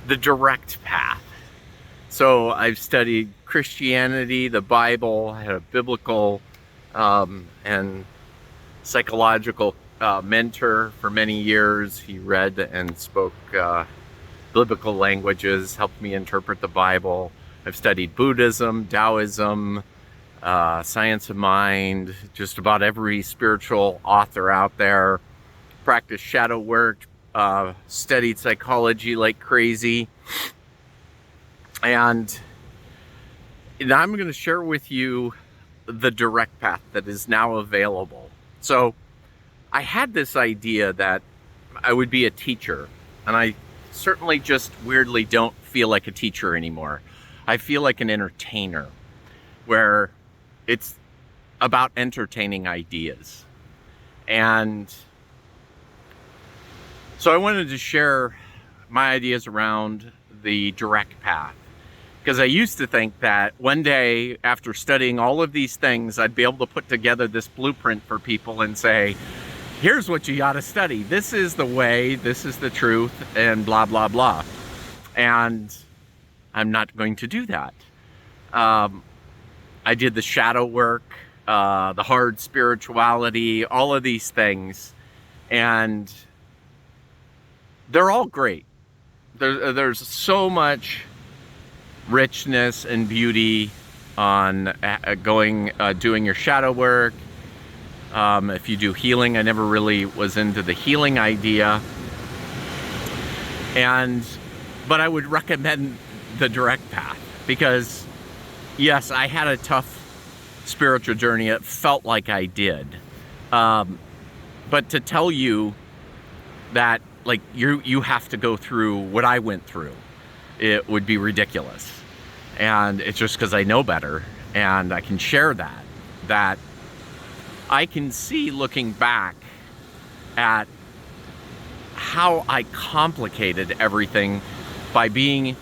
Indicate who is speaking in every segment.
Speaker 1: the direct path. So I've studied Christianity, the Bible. I had a biblical and psychological mentor for many years. He read and spoke biblical languages, helped me interpret the Bible. I've studied Buddhism, Taoism, science of mind, just about every spiritual author out there. Practiced shadow work, studied psychology like crazy. And I'm going to share with you the direct path that is now available. So I had this idea that I would be a teacher, and I certainly just weirdly don't feel like a teacher anymore. I feel like an entertainer, where it's about entertaining ideas. And so I wanted to share my ideas around the direct path, because I used to think that one day, after studying all of these things, I'd be able to put together this blueprint for people and say, here's what you gotta study. This is the way, this is the truth, and blah, blah, blah. And I'm not going to do that. I did the shadow work, the hard spirituality, all of these things, and they're all great. There's so much richness and beauty on doing your shadow work. If you do healing, I never really was into the healing idea. But I would recommend the direct path, because yes, I had a tough spiritual journey. It felt like I did. But to tell you that like you have to go through what I went through, it would be ridiculous. And it's just because I know better, and I can share that I can see, looking back at how I complicated everything by being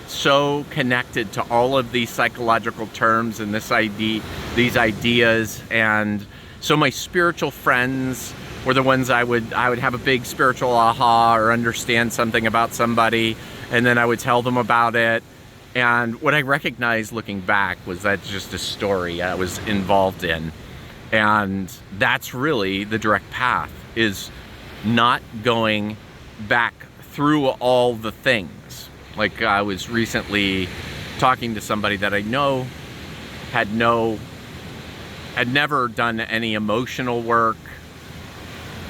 Speaker 1: so connected to all of these psychological terms and these ideas. And so my spiritual friends were the ones I would have a big spiritual aha or understand something about somebody, and then I would tell them about it. And what I recognized looking back was that's just a story I was involved in. And that's really the direct path, is not going back through all the things. Like I was recently talking to somebody that I know had never done any emotional work,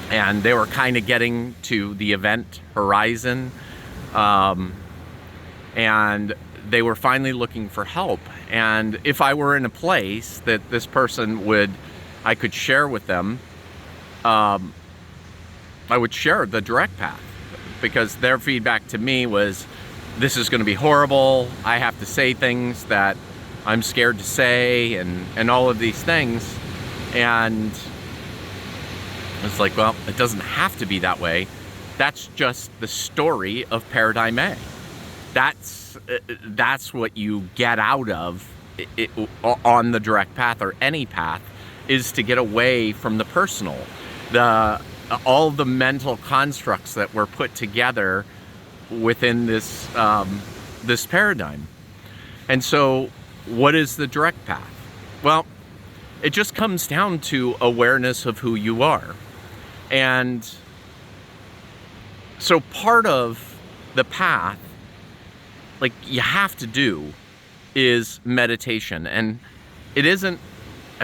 Speaker 1: and they were kind of getting to the event horizon, and they were finally looking for help. And if I were in a place that this person I could share with them, I would share the direct path, because their feedback to me was, this is going to be horrible. I have to say things that I'm scared to say, and all of these things. And it's like, well, it doesn't have to be that way. That's just the story of Paradigm A. That's what you get out of it on the direct path, or any path, is to get away from the personal, all the mental constructs that were put together within this paradigm. And so, what is the direct path? Well, it just comes down to awareness of who you are. And so part of the path, like you have to do, is meditation. And it isn't,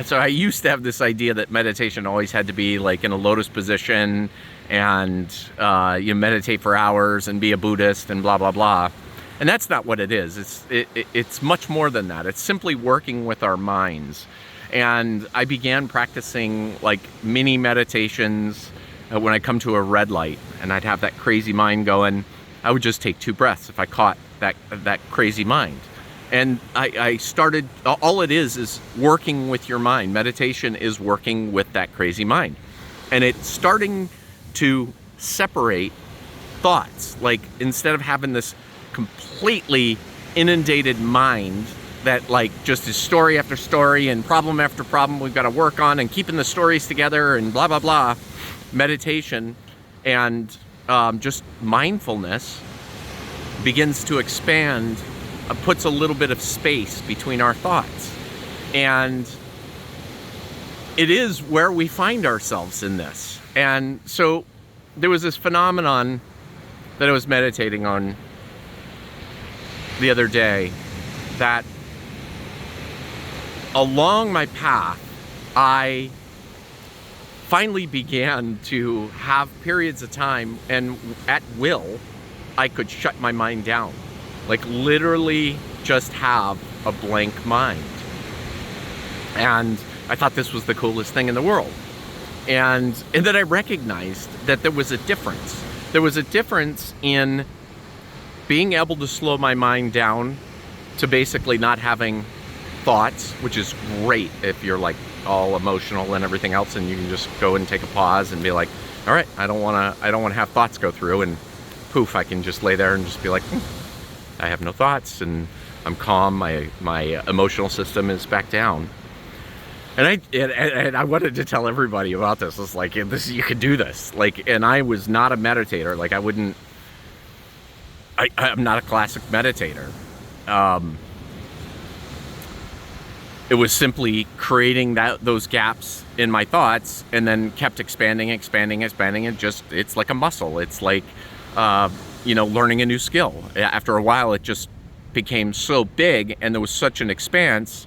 Speaker 1: so I used to have this idea that meditation always had to be like in a lotus position, and you meditate for hours and be a Buddhist and blah, blah, blah. And that's not what it is. It's much more than that. It's simply working with our minds. And I began practicing like mini meditations when I come to a red light, and I'd have that crazy mind going. I would just take 2 breaths if I caught that crazy mind. And I started, all it is working with your mind. Meditation is working with that crazy mind. And it's starting to separate thoughts. Like, instead of having this completely inundated mind that like just is story after story and problem after problem we've got to work on, and keeping the stories together and blah, blah, blah, meditation and just mindfulness begins to expand, puts a little bit of space between our thoughts. And it is where we find ourselves in this. And so there was this phenomenon that I was meditating on the other day, that along my path, I finally began to have periods of time, and at will, I could shut my mind down. Like literally just have a blank mind. And I thought this was the coolest thing in the world. And then I recognized that there was a difference. There was a difference in being able to slow my mind down to basically not having thoughts, which is great if you're like all emotional and everything else, and you can just go and take a pause and be like, all right, I don't want to have thoughts go through, and poof, I can just lay there and just be like, I have no thoughts, and I'm calm. My emotional system is back down. And I wanted to tell everybody about this. It's like, this, you could do this. Like, and I was not a meditator. Like, I'm not a classic meditator. It was simply creating those gaps in my thoughts, and then kept expanding. It's like a muscle. It's like, learning a new skill. After a while, it just became so big, and there was such an expanse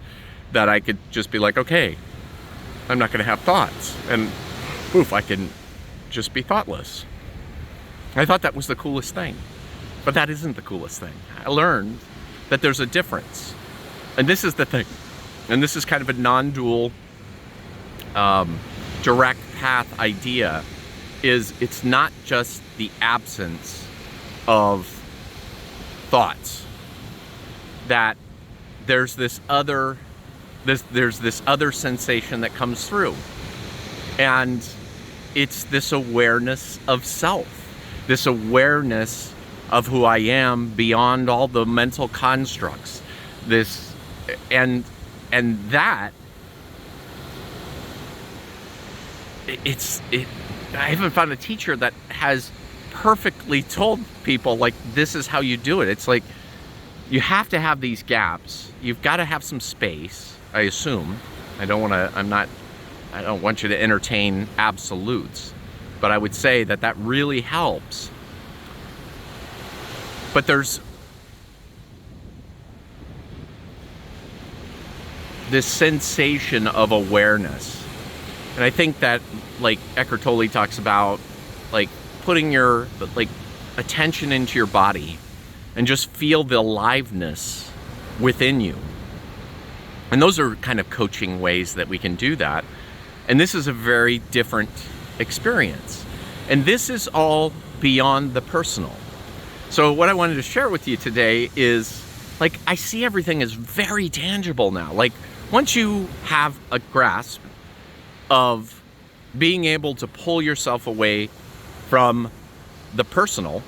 Speaker 1: that I could just be like, okay, I'm not going to have thoughts. And poof, I can just be thoughtless. I thought that was the coolest thing. But that isn't the coolest thing. I learned that there's a difference. And this is the thing. And this is kind of a non-dual, direct path idea, is it's not just the absence of thoughts. That there's this other sensation that comes through. And it's this awareness of self. This awareness of who I am beyond all the mental constructs. I haven't found a teacher that has perfectly told people, like, this is how you do it. It's like, you have to have these gaps. You've got to have some space, I assume. I don't want you to entertain absolutes, but I would say that really helps. But there's this sensation of awareness. And I think that, like Eckhart Tolle talks about, like putting your attention into your body and just feel the aliveness within you. And those are kind of coaching ways that we can do that. And this is a very different experience. And this is all beyond the personal. So what I wanted to share with you today is, like, I see everything as very tangible now. Like, once you have a grasp of being able to pull yourself away from the personal.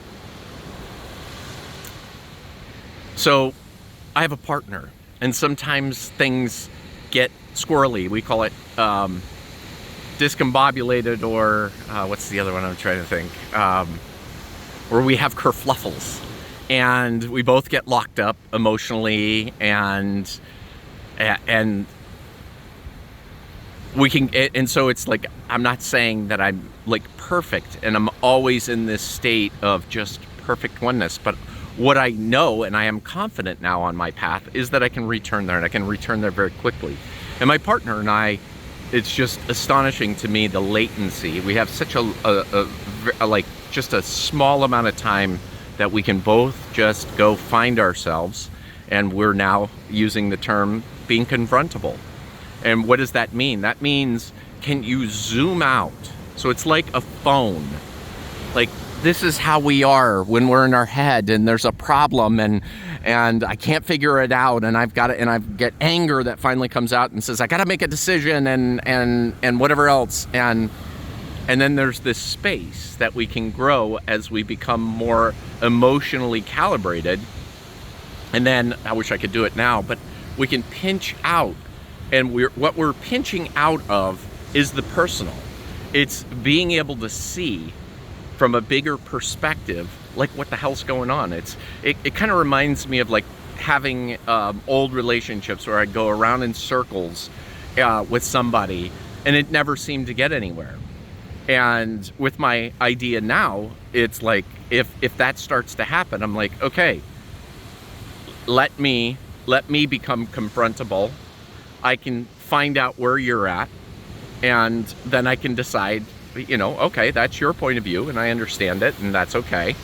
Speaker 1: So I have a partner, and sometimes things get squirrely. We call it discombobulated, or what's the other one I'm trying to think? Where we have kerfluffles, and we both get locked up emotionally, and we can, and so it's like, I'm not saying that I'm like perfect and I'm always in this state of just perfect oneness, but what I know, and I am confident now on my path, is that I can return there, and I can return there very quickly. And my partner and I, it's just astonishing to me, the latency. We have such just a small amount of time that we can both just go find ourselves, and we're now using the term being confrontable. And what does that mean? That means, can you zoom out? So it's like a phone. Like, this is how we are when we're in our head and there's a problem, and I can't figure it out, and I get anger that finally comes out and says, I gotta make a decision, and whatever else. And then there's this space that we can grow as we become more emotionally calibrated. And then, I wish I could do it now, but we can pinch out. And what we're pinching out of is the personal. It's being able to see from a bigger perspective like, what the hell's going on? It kind of reminds me of like having old relationships where I'd go around in circles with somebody, and it never seemed to get anywhere. And with my idea now, it's like, if that starts to happen, I'm like, okay, let me become confrontable. I can find out where you're at, and then I can decide, okay, that's your point of view, and I understand it, and that's okay.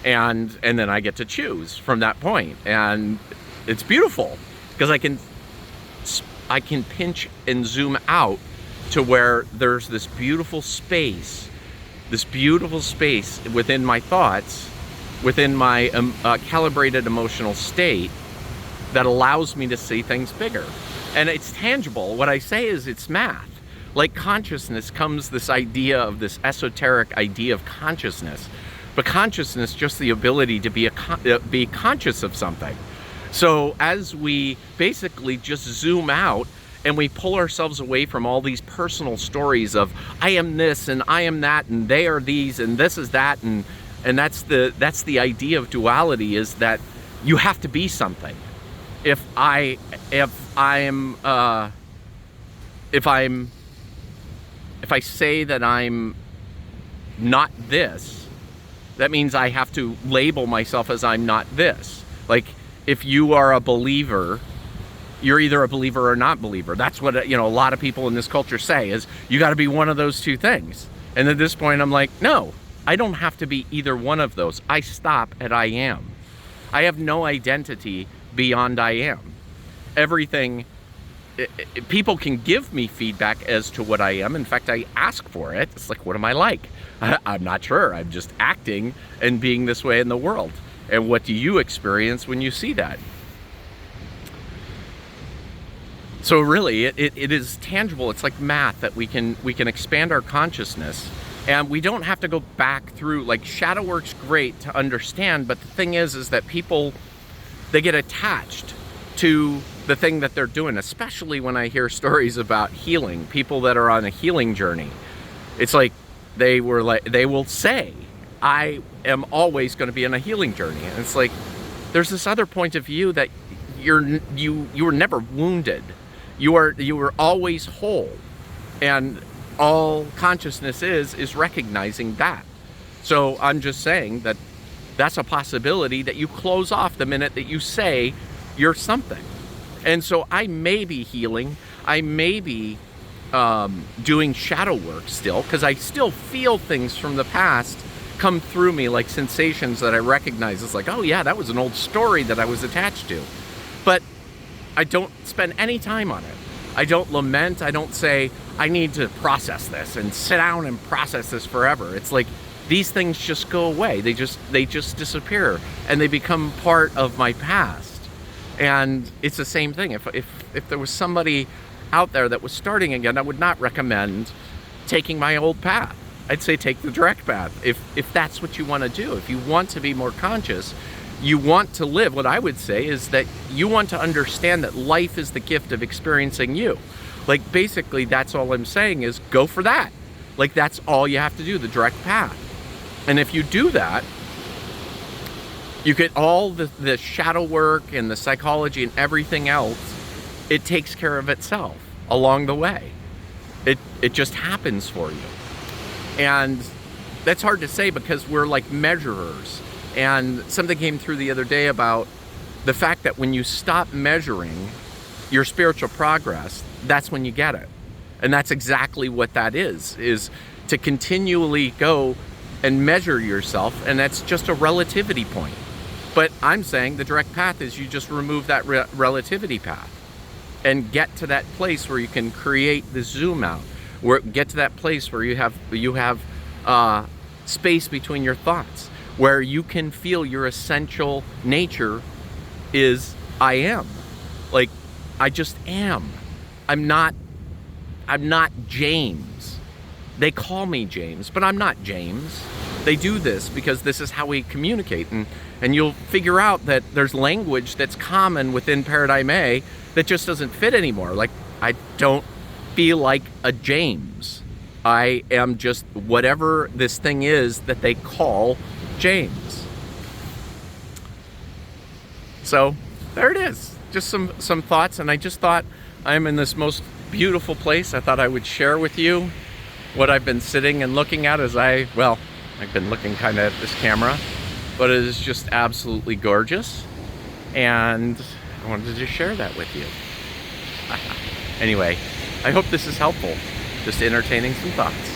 Speaker 1: And then I get to choose from that point, and it's beautiful because I can pinch and zoom out to where there's this beautiful space within my thoughts, within my calibrated emotional state, that allows me to see things bigger. And it's tangible. What I say is it's math. Like consciousness comes this idea of this esoteric idea of consciousness. But consciousness, just the ability to be conscious of something. So as we basically just zoom out and we pull ourselves away from all these personal stories of I am this and I am that and they are these and this is that, and that's the idea of duality, is that you have to be something. If I say that I'm not this, that means I have to label myself as I'm not this. Like, if you are a believer, you're either a believer or not believer. That's what, a lot of people in this culture say, is you got to be one of those two things. And at this point, I'm like, no, I don't have to be either one of those. I stop at I am. I have no identity beyond I am. Everything, people can give me feedback as to what I am. In fact, I ask for it. It's like, what am I like? I'm not sure. I'm just acting and being this way in the world. And what do you experience when you see that? So really, it is tangible. It's like math, that we can expand our consciousness, and we don't have to go back through. Like, shadow work's great to understand, but the thing is that people, they get attached to the thing that they're doing, especially when I hear stories about healing, people that are on a healing journey. It's like they will say, I am always going to be on a healing journey. And it's like, there's this other point of view that you were never wounded. You were always whole. And all consciousness is recognizing that. So I'm just saying that that's a possibility that you close off the minute that you say you're something. And so I may be healing, I may be doing shadow work still, because I still feel things from the past come through me, like sensations that I recognize. It's like, oh yeah, that was an old story that I was attached to. But I don't spend any time on it. I don't lament. I don't say, I need to process this and sit down and process this forever. It's like, these things just go away. They just disappear, and they become part of my past. And it's the same thing. If there was somebody out there that was starting again, I would not recommend taking my old path. I'd say take the direct path. If that's what you want to do, if you want to be more conscious, you want to live, what I would say is that you want to understand that life is the gift of experiencing you. Like, basically, that's all I'm saying, is go for that. Like, that's all you have to do, the direct path. And if you do that, you get all the shadow work and the psychology and everything else, it takes care of itself along the way. It just happens for you. And that's hard to say because we're like measurers. And something came through the other day about the fact that when you stop measuring your spiritual progress, that's when you get it. And that's exactly what that is to continually go and measure yourself, and that's just a relativity point. But I'm saying the direct path is you just remove that relativity path and get to that place where you can create the zoom out, where get to that place where you have space between your thoughts, where you can feel your essential nature is I am. Like, I just am. I'm not James. They call me James, but I'm not James. They do this because this is how we communicate, and you'll figure out that there's language that's common within Paradigm A that just doesn't fit anymore. Like, I don't feel like a James. I am just whatever this thing is that they call James. So there it is. Just some thoughts, and I just thought I'm in this most beautiful place. I thought I would share with you what I've been sitting and looking at as I've been looking kind of at this camera, but it is just absolutely gorgeous, and I wanted to just share that with you. Anyway, I hope this is helpful. Just entertaining some thoughts.